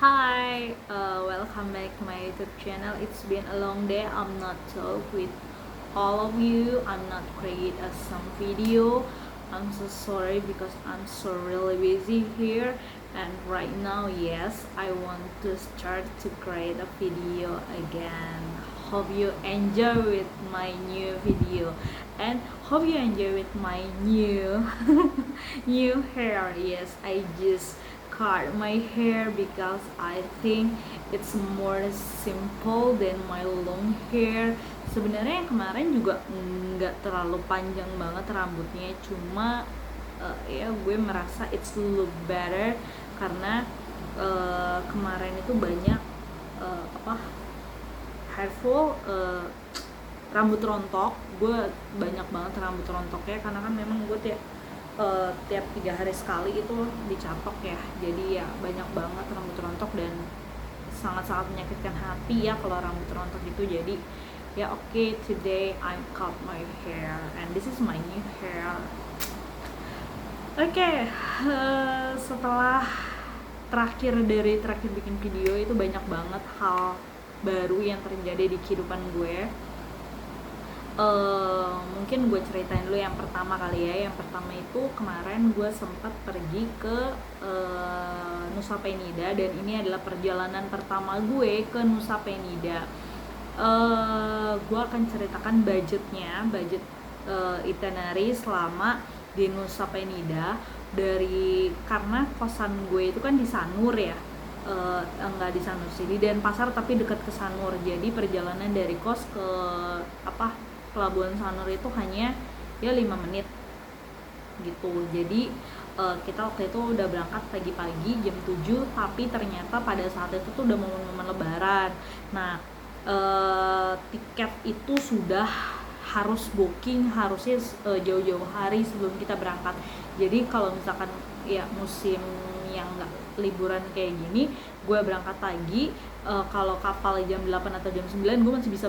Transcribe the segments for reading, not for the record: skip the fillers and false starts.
Hi, welcome back to my YouTube channel. It's been a long day. I'm not talk with all of you. I'm not create some video. I'm so sorry because I'm so really busy here. And right now, yes, I want to start to create a video again. Hope you enjoy with my new video and hope you enjoy with my new new hair. Yes, I just cut my hair because I think it's more simple than my long hair. Sebenarnya yang kemarin juga nggak terlalu panjang banget rambutnya, cuma ya gue merasa it's look better karena kemarin itu banyak hairful, rambut rontok. Gue banyak banget rambut rontoknya karena kan memang gue tiap 3 hari sekali itu dicatok ya, jadi ya banyak banget rambut rontok dan sangat-sangat menyakitkan hati ya kalau rambut rontok gitu. Jadi ya oke, today I cut my hair and this is my new hair. Setelah terakhir bikin video itu banyak banget hal baru yang terjadi di kehidupan gue. Mungkin gue ceritain dulu yang pertama kali ya. Yang pertama itu kemarin gue sempat pergi ke Nusa Penida, dan ini adalah perjalanan pertama gue ke Nusa Penida. Gue akan ceritakan budget itinerary selama di Nusa Penida, karena kosan gue itu kan di Sanur ya, enggak di Sanur sini dan pasar tapi dekat ke Sanur. Jadi perjalanan dari kos ke Pelabuhan Sanur itu hanya ya 5 menit gitu. Jadi kita waktu itu udah berangkat pagi-pagi jam 7, tapi ternyata pada saat itu tuh udah momen-momen lebaran. Nah, tiket itu sudah harus booking, harusnya jauh-jauh hari sebelum kita berangkat. Jadi kalau misalkan ya musim yang nggak liburan kayak gini, gue berangkat pagi, kalau kapal jam 8 atau jam 9 gue masih bisa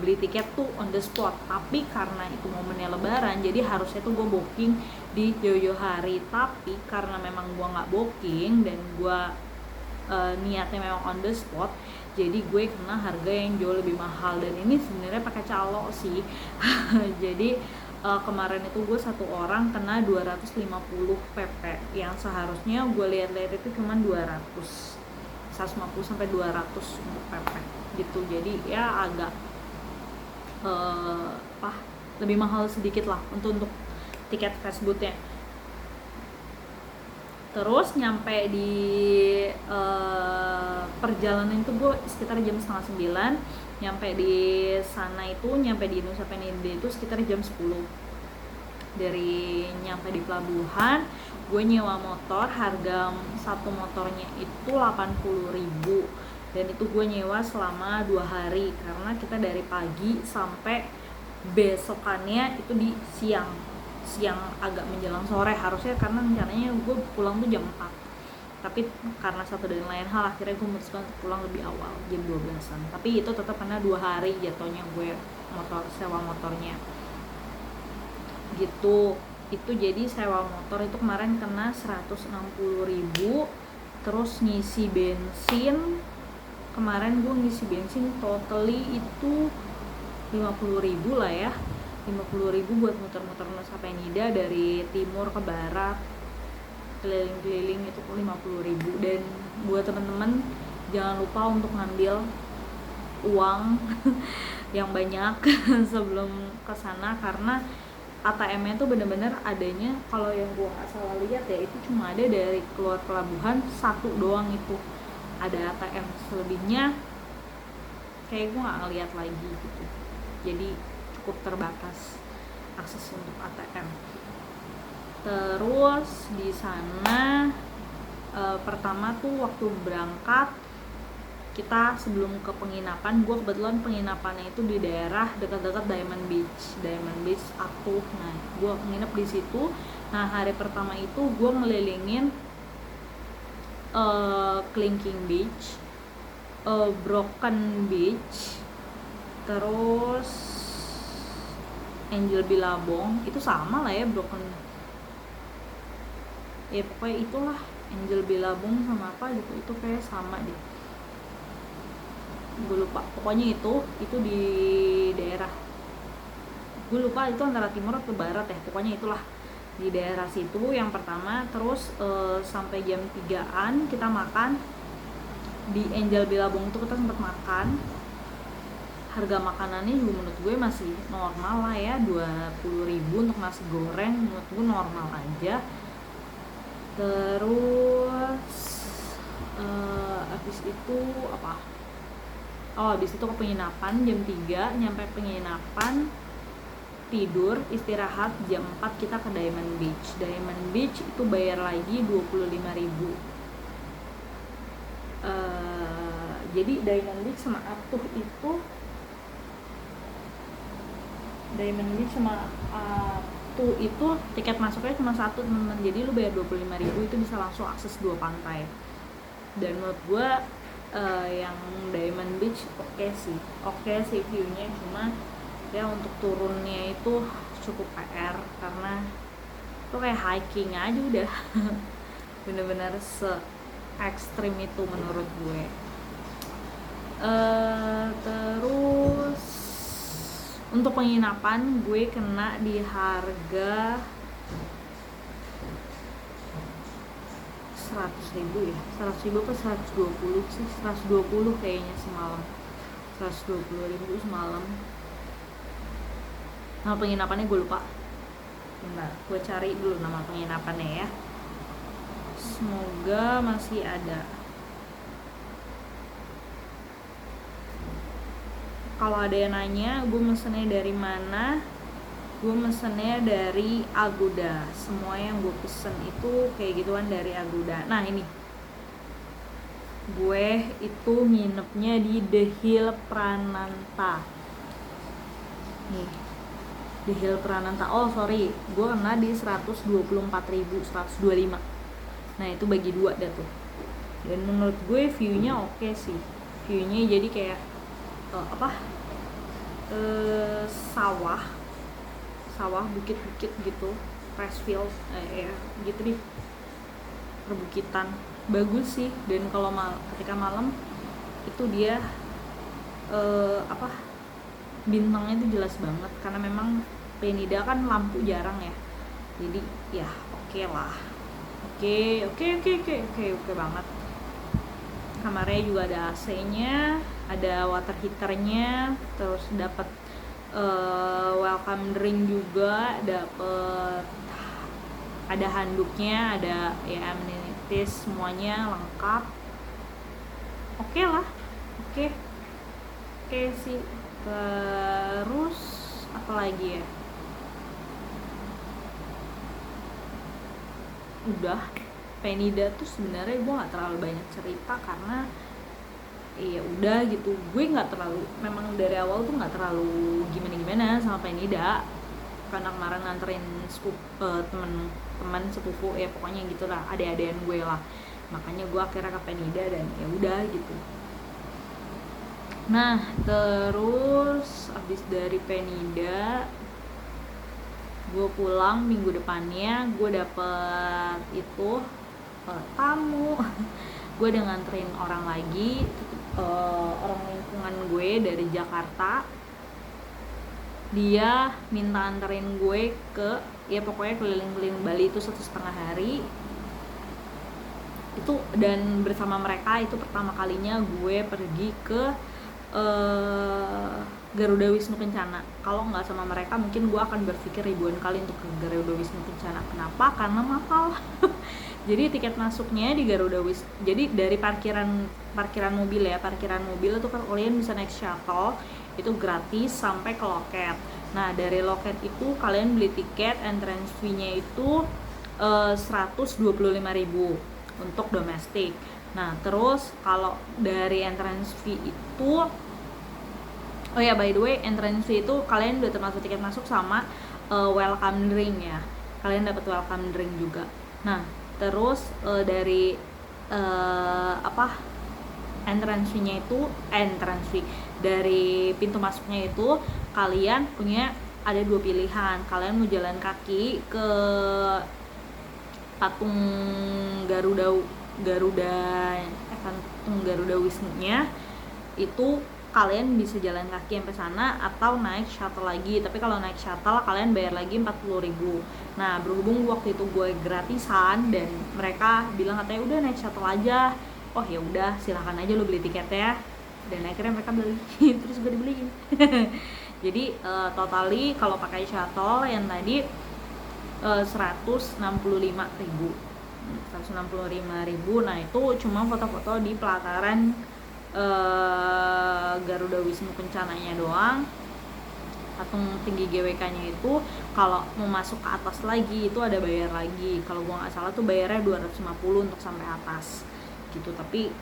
beli tiket tuh on the spot. Tapi karena itu momennya lebaran, jadi harusnya tuh gue booking di jauh-jauh hari. Tapi karena memang gue nggak booking dan gue niatnya memang on the spot, jadi gue kena harga yang jauh lebih mahal. Dan ini sebenarnya pakai calo sih. Jadi kemarin itu gue satu orang kena 250 pp, yang seharusnya gue lihat-lihat itu cuma 150 sampai 200 untuk pp gitu. Jadi ya agak lebih mahal sedikit lah untuk tiket fastbootnya. Terus nyampe di perjalanan itu gue sekitar jam 8:30. Nyampe di sana itu, nyampe di Nusa Penida itu sekitar jam 10. Dari nyampe di pelabuhan, gue nyewa motor, harga satu motornya itu 80.000, dan itu gue nyewa selama 2 hari karena kita dari pagi sampai besokannya itu di siang agak menjelang sore harusnya, karena rencananya gue pulang tuh jam 4, tapi karena satu dan lain hal akhirnya gue memutuskan untuk pulang lebih awal jam 12-an. Tapi itu tetap karena 2 hari jatuhnya gue sewa motornya gitu. Itu jadi sewa motor itu kemarin kena 160.000. Terus ngisi bensin, kemarin gue ngisi bensin totally itu 50.000 lah ya, 50.000 buat muter-muter Nusa Penida dari timur ke barat, keliling-keliling itu 50.000. Dan buat teman-teman jangan lupa untuk ngambil uang yang banyak sebelum ke sana, karena ATM-nya tuh bener-bener adanya, kalau yang gue nggak salah lihat ya, itu cuma ada dari keluar pelabuhan satu doang itu ada ATM, selebihnya kayak gue nggak ngeliat lagi gitu. Jadi cukup terbatas akses untuk ATM. Terus di sana pertama tuh waktu berangkat, kita sebelum ke penginapan, gue kebetulan penginapannya itu di daerah dekat-dekat Diamond Beach aku. Nah, gue nginep di situ. Nah, hari pertama itu gue ngelilingin Clinking Beach, Broken Beach, terus Angel Billabong, itu sama lah ya, Broken, ya pokoknya itulah Angel Billabong sama apa gitu, itu kayak sama deh, gue lupa. Pokoknya itu di daerah, gue lupa itu antara timur atau barat ya, pokoknya itulah di daerah situ yang pertama. Terus sampai jam 3-an kita makan di Angel Billabong itu, kita sempat makan. Harga makanannya juga menurut gue masih normal lah ya, 20.000 untuk nasi goreng, menurut gue normal aja. Terus abis itu apa? Abis itu ke penginapan jam 3, nyampe penginapan, tidur, istirahat, jam 4 kita ke Diamond Beach. Diamond Beach itu bayar lagi 25.000. Jadi Diamond Beach sama Atuh itu, Diamond Beach sama Atuh itu tiket masuknya cuma satu teman-teman, jadi lu bayar 25.000 itu bisa langsung akses 2 pantai. Dan menurut gue yang Diamond Beach oke sih viewnya, cuma ya untuk turunnya itu cukup PR karena itu kayak hiking aja udah. Bener-bener se ekstrim itu menurut gue. Terus untuk penginapan gue kena di harga 100.000 ya, 100.000 apa 120 sih, 120 kayaknya semalam, 120.000 semalam. Nama penginapannya gue lupa, bentar gue cari dulu nama penginapannya ya, semoga masih ada. Kalau ada yang nanya gue mesennya dari mana, gue mesennya dari Agoda. Semua yang gue pesen itu kayak gituan dari Agoda. Nah ini gue itu nginepnya di The Hill Prananta nih, The Hill Prananta. Gue kena di 124.000, 125. Nah itu bagi 2 dah tuh. Dan menurut gue viewnya oke sih, viewnya jadi kayak sawah, bukit-bukit gitu, rice field, ya gitu deh, perbukitan, bagus sih. Dan kalau ketika malam itu dia bintangnya itu jelas banget, karena memang Penida kan lampu jarang ya, jadi ya oke lah, oke banget. Kamarnya juga ada AC-nya, ada water heater-nya, terus dapat welcome drink juga, dapat ada handuknya, ada ya amenities, semuanya lengkap. Oke lah, oke sih. Terus apa lagi ya, udah. Penida tuh sebenarnya gue nggak terlalu banyak cerita karena ya udah gitu, gue nggak terlalu, memang dari awal tuh nggak terlalu gimana sama Penida, karena kemarin nganterin teman sepupu ya, pokoknya gitulah, adik-adikan gue lah, makanya gue akhirnya ke Penida dan ya udah gitu. Nah terus abis dari Penida gue pulang, minggu depannya gue dapet itu tamu. Gue udah nganterin orang lagi, orang lingkungan gue dari Jakarta. Dia minta anterin gue ke, ya pokoknya keliling-keliling Bali itu 1,5 hari itu. Dan bersama mereka itu pertama kalinya gue pergi ke Garuda Wisnu Kencana. Kalau nggak sama mereka mungkin gue akan berpikir ribuan kali untuk ke Garuda Wisnu Kencana. Kenapa? Karena mahal. Jadi tiket masuknya di Garuda Wisnu, jadi dari parkiran mobil ya, parkiran mobil itu kan kalian bisa naik shuttle, itu gratis sampai ke loket. Nah dari loket itu kalian beli tiket, entrance fee-nya itu 125.000 untuk domestik. Nah terus kalau dari entrance fee itu, by the way, entrance fee itu kalian udah termasuk tiket masuk sama welcome drink ya, kalian dapat welcome drink juga. Nah terus dari entrance fee dari pintu masuknya itu kalian punya ada 2 pilihan. Kalian mau jalan kaki ke patung Garuda Garuda patung Garuda Wisnu-nya itu kalian bisa jalan kaki sampai sana atau naik shuttle lagi. Tapi kalau naik shuttle kalian bayar lagi 40.000. Nah, berhubung waktu itu gue gratisan dan mereka bilang katanya udah naik shuttle aja. Oh ya udah, silahkan aja lo beli tiketnya. Dan akhirnya mereka beli, terus gue dibeliin. Jadi totally kalau pakai shuttle yang tadi 165.000. Nah itu cuma foto-foto di pelataran Garuda Wisnu Kencananya doang. Patung tinggi GWK-nya itu kalau mau masuk ke atas lagi itu ada bayar lagi. Kalau gua nggak salah tuh bayarnya 250 untuk sampai atas gitu. Tapi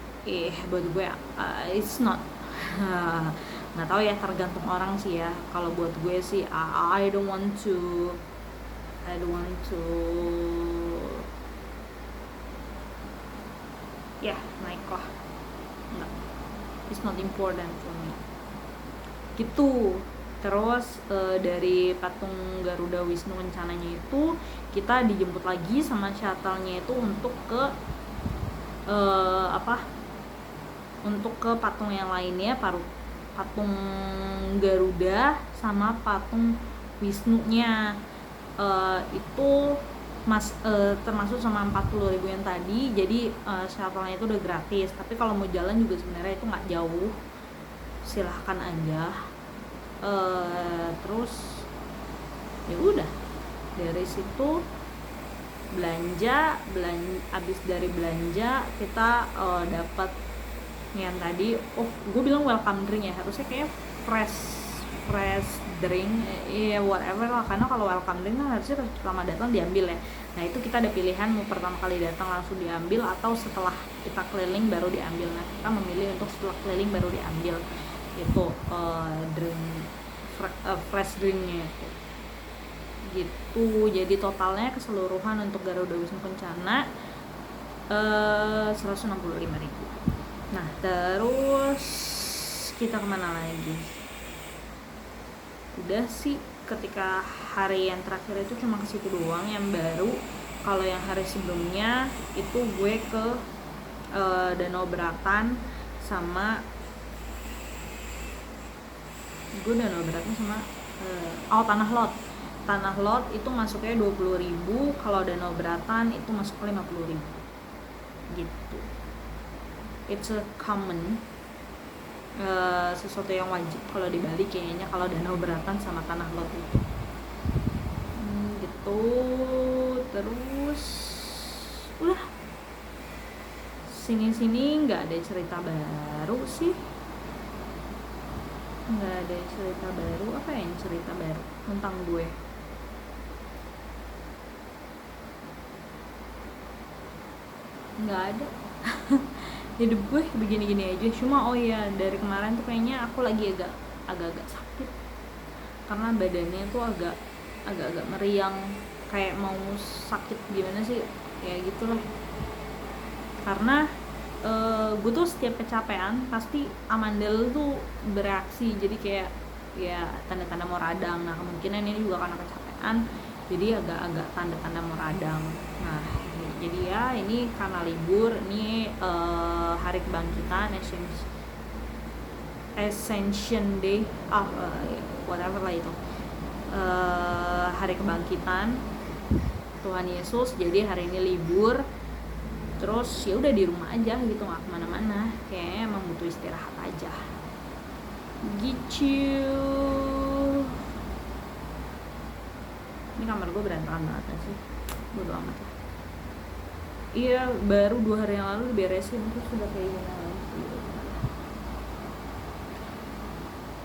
buat gue it's not nggak tahu ya, tergantung orang sih ya. Kalau buat gue sih I don't want to naik lah, enggak, it's not important for me gitu. Terus dari patung Garuda Wisnu Kencananya itu kita dijemput lagi sama shuttle-nya itu untuk ke untuk ke patung yang lainnya, patung Garuda sama patung Wisnu-nya. Itu termasuk sama 40.000 yang tadi. Jadi shuttle-nya itu udah gratis. Tapi kalau mau jalan juga sebenarnya itu nggak jauh, silahkan aja. Terus ya udah, dari situ belanja abis dari belanja kita dapat yang tadi, gue bilang welcome drink ya, harusnya kayak fresh drink whatever lah, karena kalau welcome drink kan harusnya pertama datang diambil ya. Nah itu kita ada pilihan mau pertama kali datang langsung diambil atau setelah kita keliling baru diambil. Nah kita memilih untuk setelah keliling baru diambil itu drink fresh drinknya gitu. Jadi totalnya keseluruhan untuk Garuda Wisnu Kencana 165.000. Nah terus kita kemana lagi? Udah sih, ketika hari yang terakhir itu cuma ke situ doang yang baru. Kalau yang hari sebelumnya itu gue ke Danau Beratan sama Tanah Lot itu masuknya 20.000, kalau Danau Beratan itu masuk 50.000 gitu. It's a common sesuatu yang wajib kalau di Bali kayaknya, kalau Danau Beratan sama Tanah Lot itu gitu. Terus udah sini nggak ada cerita baru sih, nggak ada cerita baru. Apa yang cerita baru tentang gue? Nggak ada. Hidup gue begini-gini aja. Cuma dari kemarin tuh kayaknya aku lagi agak-agak sakit karena badannya tuh agak meriang, kayak mau sakit gimana sih ya gitulah. Karena gue tuh setiap kecapean pasti amandel tuh bereaksi, jadi kayak ya tanda-tanda mau radang. Nah kemungkinan ini juga karena kecapean, jadi agak tanda-tanda mau radang. Nah jadi ya ini karena libur, ini hari kebangkitan, Ascension Day, whatever lah itu, hari kebangkitan Tuhan Yesus. Jadi hari ini libur, terus ya udah di rumah aja gitu, nggak kemana-mana. Kayaknya emang butuh istirahat aja gitu. Ini kamar gue berantakan banget sih, bodo amat lah. Iya, baru 2 hari yang lalu diberesin, terus sudah kayak gini lagi.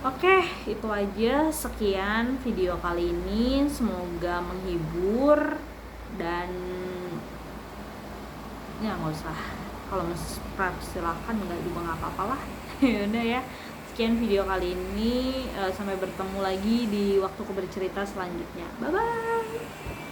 Oke, itu aja. Sekian video kali ini, semoga menghibur. Dan ya nggak usah, kalau mau subscribe silahkan, nggak juga nggak apa-apa lah. Yaudah ya, sekian video kali ini. Sampai bertemu lagi di waktu bercerita selanjutnya. Bye bye.